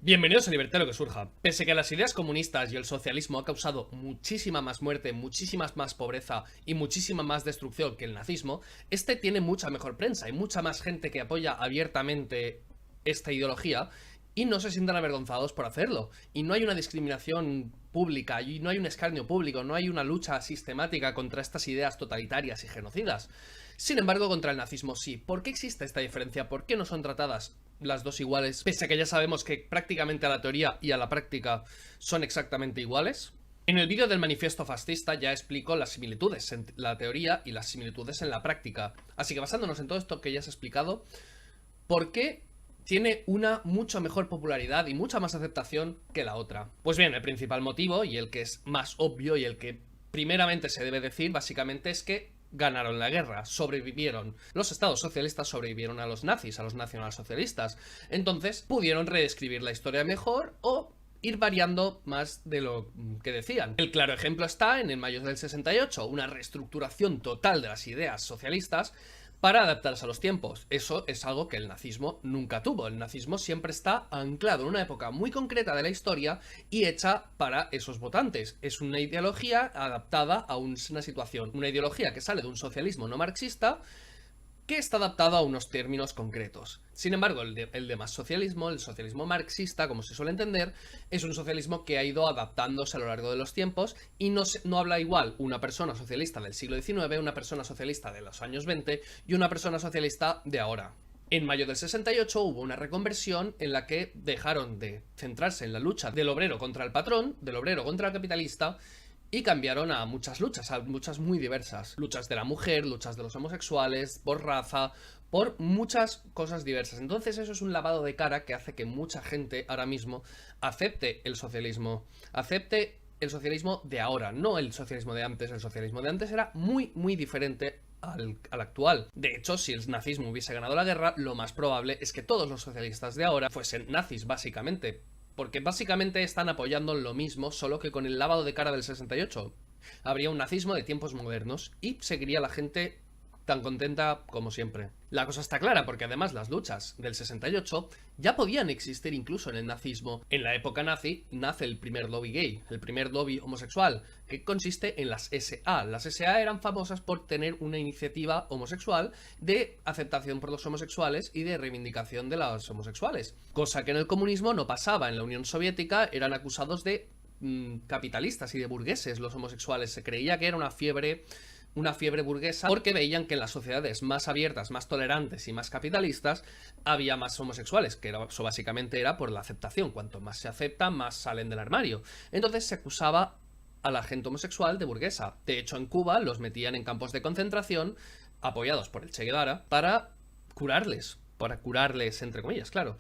Bienvenidos a Libertad lo que surja. Pese a que las ideas comunistas y el socialismo ha causado muchísima más muerte, muchísima más pobreza y muchísima más destrucción que el nazismo, este tiene mucha mejor prensa. Hay mucha más gente que apoya abiertamente esta ideología y no se sientan avergonzados por hacerlo. Y no hay una discriminación pública, y no hay un escarnio público, no hay una lucha sistemática contra estas ideas totalitarias y genocidas. Sin embargo, contra el nazismo sí. ¿Por qué existe esta diferencia? ¿Por qué no son tratadas las dos iguales? Pese a que ya sabemos que prácticamente a la teoría y a la práctica son exactamente iguales. En el vídeo del manifiesto fascista ya explico las similitudes en la teoría y las similitudes en la práctica. Así que basándonos en todo esto que ya os he explicado, ¿por qué tiene una mucho mejor popularidad y mucha más aceptación que la otra? Pues bien, el principal motivo, y el que es más obvio y el que primeramente se debe decir, básicamente es que ganaron la guerra, sobrevivieron. Los estados socialistas sobrevivieron a los nazis, a los nacionalsocialistas. Entonces pudieron reescribir la historia mejor o ir variando más de lo que decían. El claro ejemplo está en el mayo del 68, una reestructuración total de las ideas socialistas para adaptarse a los tiempos. Eso es algo que el nazismo nunca tuvo. El nazismo siempre está anclado en una época muy concreta de la historia y hecha para esos votantes. Es una ideología adaptada a una situación. Una ideología que sale de un socialismo no marxista que está adaptado a unos términos concretos. Sin embargo, el demás socialismo, el socialismo marxista, como se suele entender, es un socialismo que ha ido adaptándose a lo largo de los tiempos y no habla igual una persona socialista del siglo XIX, una persona socialista de los años 20 y una persona socialista de ahora. En mayo del 68 hubo una reconversión en la que dejaron de centrarse en la lucha del obrero contra el patrón, del obrero contra el capitalista, y cambiaron a muchas muy diversas. Luchas de la mujer, luchas de los homosexuales, por raza, por muchas cosas diversas. Entonces eso es un lavado de cara que hace que mucha gente ahora mismo acepte el socialismo de ahora, no el socialismo de antes. El socialismo de antes era muy diferente al actual. De hecho, si el nazismo hubiese ganado la guerra, lo más probable es que todos los socialistas de ahora fuesen nazis, básicamente. Porque básicamente están apoyando lo mismo, solo que con el lavado de cara del 68. Habría un nazismo de tiempos modernos y seguiría la gente tan contenta como siempre. La cosa está clara porque además las luchas del 68 ya podían existir incluso en el nazismo. En la época nazi nace el primer lobby gay, el primer lobby homosexual, que consiste en las SA. Las SA eran famosas por tener una iniciativa homosexual de aceptación por los homosexuales y de reivindicación de los homosexuales. Cosa que en el comunismo no pasaba. En la Unión Soviética eran acusados de capitalistas y de burgueses los homosexuales. Se creía que era una fiebre burguesa porque veían que en las sociedades más abiertas, más tolerantes y más capitalistas había más homosexuales, que eso básicamente era por la aceptación. Cuanto más se acepta, más salen del armario. Entonces se acusaba a la gente homosexual de burguesa. De hecho, en Cuba los metían en campos de concentración, apoyados por el Che Guevara, para curarles, entre comillas, claro.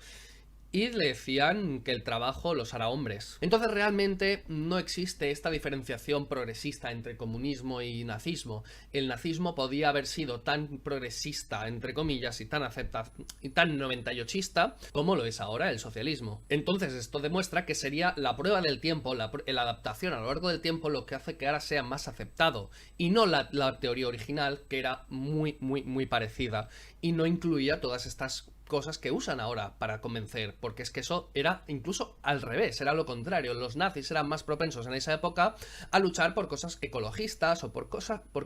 Y le decían que el trabajo los hará hombres. Entonces realmente no existe esta diferenciación progresista entre comunismo y nazismo. El nazismo podía haber sido tan progresista, entre comillas, y tan 98ista como lo es ahora el socialismo. Entonces esto demuestra que sería la prueba del tiempo, la adaptación a lo largo del tiempo, lo que hace que ahora sea más aceptado. Y no la teoría original, que era muy parecida y no incluía todas estas cosas que usan ahora para convencer, porque es que eso era incluso al revés, era lo contrario. Los nazis eran más propensos en esa época a luchar por cosas ecologistas o por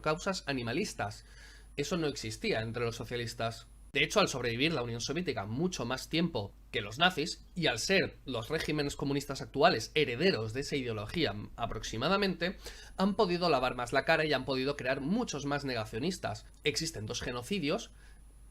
causas animalistas. Eso no existía entre los socialistas. De hecho, al sobrevivir la Unión Soviética mucho más tiempo que los nazis, y al ser los regímenes comunistas actuales herederos de esa ideología aproximadamente, han podido lavar más la cara y han podido crear muchos más negacionistas. Existen dos genocidios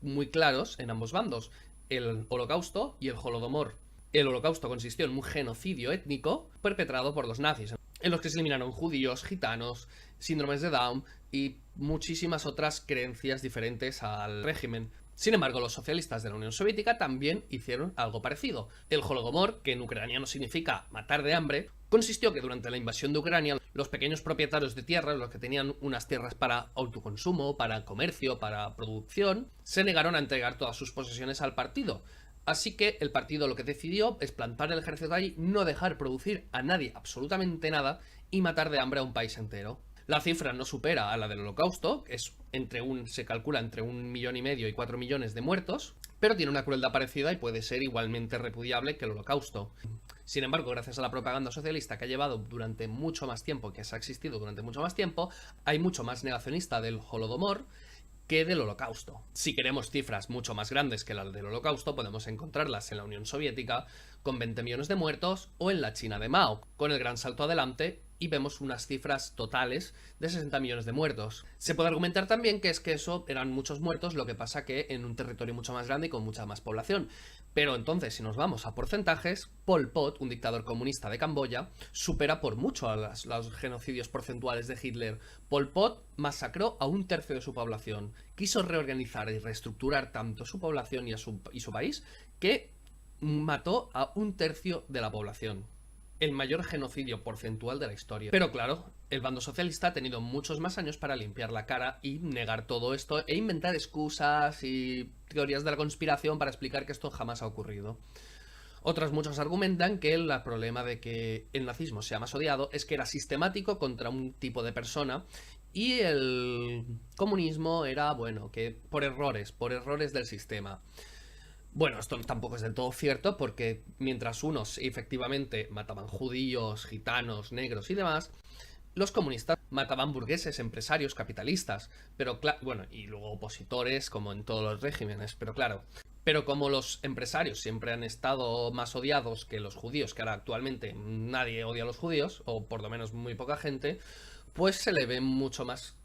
muy claros en ambos bandos, el Holocausto y el Holodomor. El Holocausto consistió en un genocidio étnico perpetrado por los nazis, en los que se eliminaron judíos, gitanos, síndromes de Down y muchísimas otras creencias diferentes al régimen. Sin embargo, los socialistas de la Unión Soviética también hicieron algo parecido. El Holodomor, que en ucraniano significa matar de hambre, consistió que durante la invasión de Ucrania, los pequeños propietarios de tierras, los que tenían unas tierras para autoconsumo, para comercio, para producción, se negaron a entregar todas sus posesiones al partido. Así que el partido lo que decidió es plantar el ejército allí, no dejar producir a nadie absolutamente nada y matar de hambre a un país entero. La cifra no supera a la del Holocausto, se calcula entre 1,5 millones y 4 millones de muertos, pero tiene una crueldad parecida y puede ser igualmente repudiable que el Holocausto. Sin embargo, gracias a la propaganda socialista que ha llevado durante mucho más tiempo, que se ha existido durante mucho más tiempo, hay mucho más negacionista del Holodomor que del Holocausto. Si queremos cifras mucho más grandes que las del Holocausto, podemos encontrarlas en la Unión Soviética, con 20 millones de muertos, o en la China de Mao, con el gran salto adelante, y vemos unas cifras totales de 60 millones de muertos. Se puede argumentar también que es que eso eran muchos muertos, lo que pasa que en un territorio mucho más grande y con mucha más población. Pero entonces, si nos vamos a porcentajes, Pol Pot, un dictador comunista de Camboya, supera por mucho a los genocidios porcentuales de Hitler. Pol Pot masacró a 1/3 de su población. Quiso reorganizar y reestructurar tanto su población y su país que mató a 1/3 de la población. El mayor genocidio porcentual de la historia. Pero claro, el bando socialista ha tenido muchos más años para limpiar la cara y negar todo esto e inventar excusas y teorías de la conspiración para explicar que esto jamás ha ocurrido. Otros muchos argumentan que el problema de que el nazismo sea más odiado es que era sistemático contra un tipo de persona y el comunismo era, bueno, que por errores del sistema. Bueno, esto tampoco es del todo cierto porque mientras unos efectivamente mataban judíos, gitanos, negros y demás, los comunistas mataban burgueses, empresarios, capitalistas, pero bueno, y luego opositores como en todos los regímenes, pero claro. Pero como los empresarios siempre han estado más odiados que los judíos, que ahora actualmente nadie odia a los judíos, o por lo menos muy poca gente, pues se le ve mucho más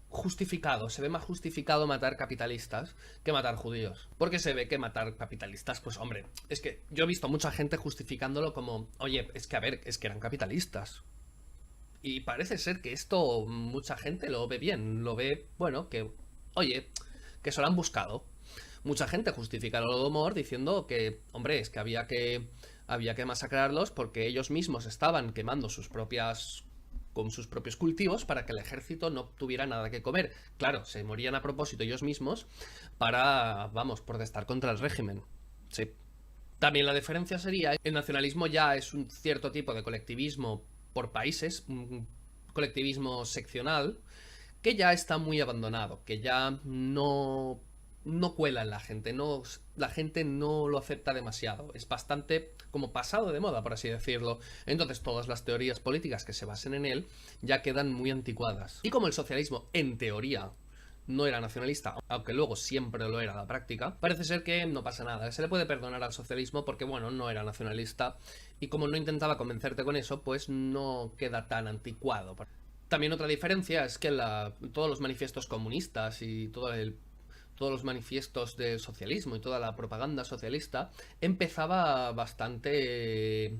justificado, se ve más justificado matar capitalistas que matar judíos. Porque se ve que matar capitalistas, pues hombre, es que yo he visto mucha gente justificándolo como, oye, es que a ver, es que eran capitalistas. Y parece ser que esto mucha gente lo ve bien, lo ve, bueno, que, oye, que se lo han buscado. Mucha gente justifica el Holodomor diciendo que, hombre, es que había que masacrarlos porque ellos mismos estaban quemando con sus propios cultivos para que el ejército no tuviera nada que comer. Claro, se morían a propósito ellos mismos para, vamos, protestar contra el régimen. Sí. También la diferencia sería, el nacionalismo ya es un cierto tipo de colectivismo por países, un colectivismo seccional, que ya está muy abandonado, que ya no cuela en la gente, la gente no lo acepta demasiado, es bastante como pasado de moda, por así decirlo. Entonces todas las teorías políticas que se basen en él ya quedan muy anticuadas. Y como el socialismo, en teoría, no era nacionalista, aunque luego siempre lo era a la práctica, parece ser que no pasa nada, se le puede perdonar al socialismo porque, bueno, no era nacionalista y como no intentaba convencerte con eso, pues no queda tan anticuado. También otra diferencia es que todos los manifiestos comunistas y todos los manifiestos de socialismo y toda la propaganda socialista empezaba bastante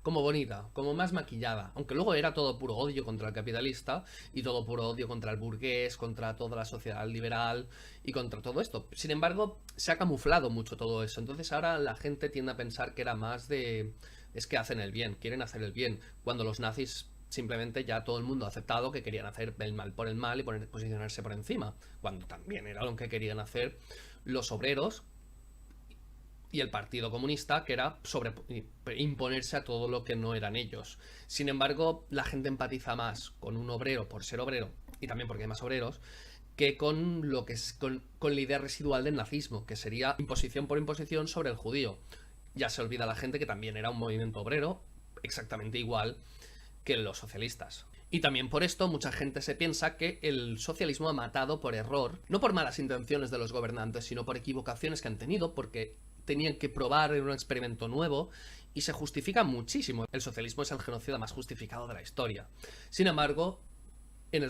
como bonita, como más maquillada, aunque luego era todo puro odio contra el capitalista y todo puro odio contra el burgués, contra toda la sociedad liberal y contra todo esto. Sin embargo, se ha camuflado mucho todo eso, entonces ahora la gente tiende a pensar que era más es que hacen el bien, quieren hacer el bien, cuando los nazis simplemente ya todo el mundo ha aceptado que querían hacer el mal por el mal y posicionarse por encima, cuando también era lo que querían hacer los obreros y el Partido Comunista, que era imponerse a todo lo que no eran ellos. Sin embargo, la gente empatiza más con un obrero por ser obrero, y también porque hay más obreros, que con lo que es con la idea residual del nazismo, que sería imposición por imposición sobre el judío. Ya se olvida la gente que también era un movimiento obrero, exactamente igual que los socialistas. Y también por esto mucha gente se piensa que el socialismo ha matado por error, no por malas intenciones de los gobernantes, sino por equivocaciones que han tenido, porque tenían que probar en un experimento nuevo y se justifica muchísimo. El socialismo es el genocida más justificado de la historia. Sin embargo, en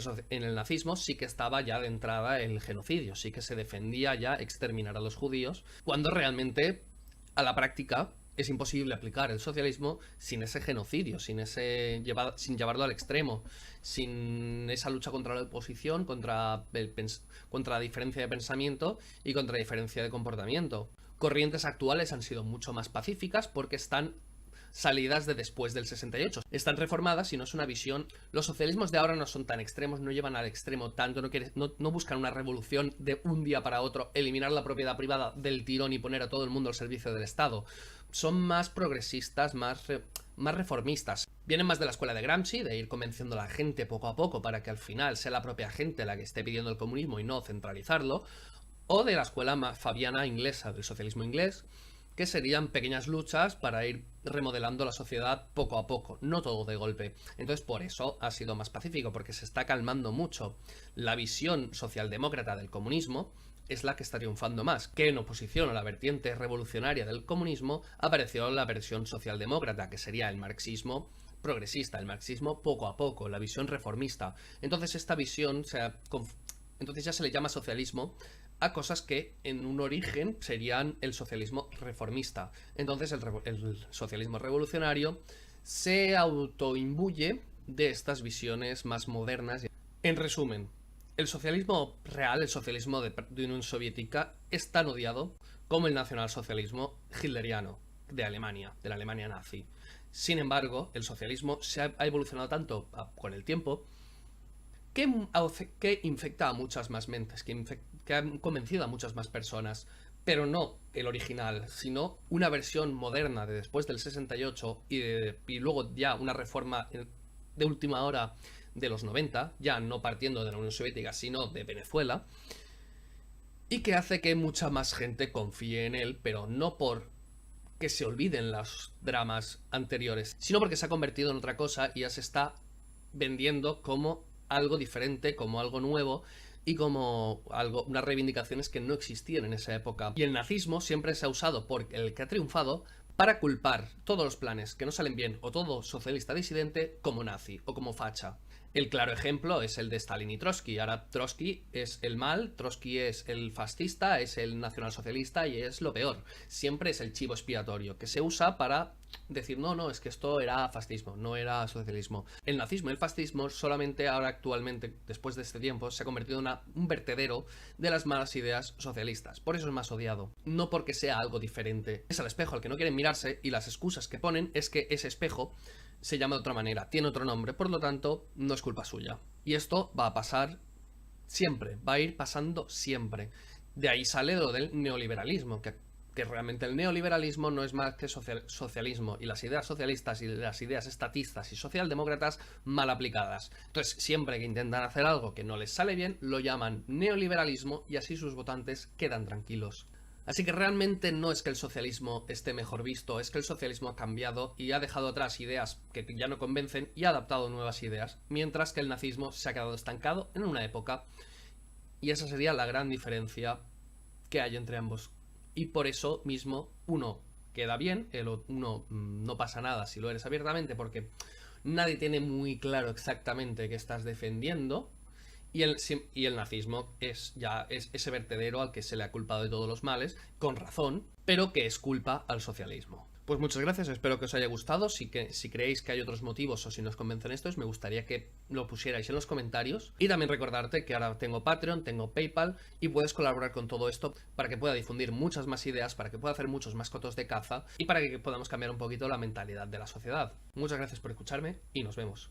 el nazismo sí que estaba ya de entrada el genocidio, sí que se defendía ya exterminar a los judíos, cuando realmente a la práctica es imposible aplicar el socialismo sin ese genocidio, sin llevarlo al extremo, sin esa lucha contra la oposición, contra la diferencia de pensamiento y contra la diferencia de comportamiento. Corrientes actuales han sido mucho más pacíficas porque están salidas de después del 68. Están reformadas y no es una visión. Los socialismos de ahora no son tan extremos, no llevan al extremo tanto, no buscan una revolución de un día para otro, eliminar la propiedad privada del tirón y poner a todo el mundo al servicio del Estado. Son más progresistas, más reformistas. Vienen más de la escuela de Gramsci, de ir convenciendo a la gente poco a poco para que al final sea la propia gente la que esté pidiendo el comunismo y no centralizarlo. o de la escuela fabiana inglesa, del socialismo inglés, que serían pequeñas luchas para ir remodelando la sociedad poco a poco, no todo de golpe. Entonces por eso ha sido más pacífico, porque se está calmando mucho. La visión socialdemócrata del comunismo es la que está triunfando más, que en oposición a la vertiente revolucionaria del comunismo apareció la versión socialdemócrata, que sería el marxismo progresista, el marxismo poco a poco, la visión reformista. Entonces esta visión entonces ya se le llama socialismo a cosas que en un origen serían el socialismo reformista. Entonces el socialismo revolucionario se autoimbuye de estas visiones más modernas. En resumen, el socialismo real, el socialismo de Unión Soviética, es tan odiado como el nacionalsocialismo hitleriano de Alemania, de la Alemania nazi. Sin embargo, el socialismo ha evolucionado tanto con el tiempo que infecta a muchas más mentes, que han convencido a muchas más personas, pero no el original, sino una versión moderna de después del 68 y luego ya una reforma de última hora de los 90, ya no partiendo de la Unión Soviética, sino de Venezuela, y que hace que mucha más gente confíe en él, pero no por que se olviden los dramas anteriores, sino porque se ha convertido en otra cosa y ya se está vendiendo como algo diferente, como algo nuevo y como unas reivindicaciones que no existían en esa época. Y el nazismo siempre se ha usado por el que ha triunfado para culpar todos los planes que no salen bien o todo socialista disidente como nazi o como facha. El claro ejemplo es el de Stalin y Trotsky. Ahora Trotsky es el mal, Trotsky es el fascista, es el nacionalsocialista y es lo peor. Siempre es el chivo expiatorio que se usa para decir no, es que esto era fascismo, no era socialismo. El nazismo y el fascismo solamente ahora actualmente, después de este tiempo, se ha convertido en un vertedero de las malas ideas socialistas. Por eso es más odiado. No porque sea algo diferente. Es al espejo al que no quieren mirarse y las excusas que ponen es que ese espejo se llama de otra manera, tiene otro nombre, por lo tanto, no es culpa suya. Y esto va a pasar siempre, va a ir pasando siempre. De ahí sale lo del neoliberalismo, que realmente el neoliberalismo no es más que socialismo y las ideas socialistas y las ideas estatistas y socialdemócratas mal aplicadas. Entonces, siempre que intentan hacer algo que no les sale bien, lo llaman neoliberalismo y así sus votantes quedan tranquilos. Así que realmente no es que el socialismo esté mejor visto, es que el socialismo ha cambiado y ha dejado atrás ideas que ya no convencen y ha adaptado nuevas ideas, mientras que el nazismo se ha quedado estancado en una época. Y esa sería la gran diferencia que hay entre ambos. Y por eso mismo uno queda bien, uno no pasa nada si lo eres abiertamente, porque nadie tiene muy claro exactamente qué estás defendiendo. Y el nazismo es ese vertedero al que se le ha culpado de todos los males, con razón, pero que es culpa al socialismo. Pues muchas gracias, espero que os haya gustado. Si creéis que hay otros motivos o si nos convencen estos, me gustaría que lo pusierais en los comentarios. Y también recordarte que ahora tengo Patreon, tengo PayPal y puedes colaborar con todo esto para que pueda difundir muchas más ideas, para que pueda hacer muchos más cotos de caza y para que podamos cambiar un poquito la mentalidad de la sociedad. Muchas gracias por escucharme y nos vemos.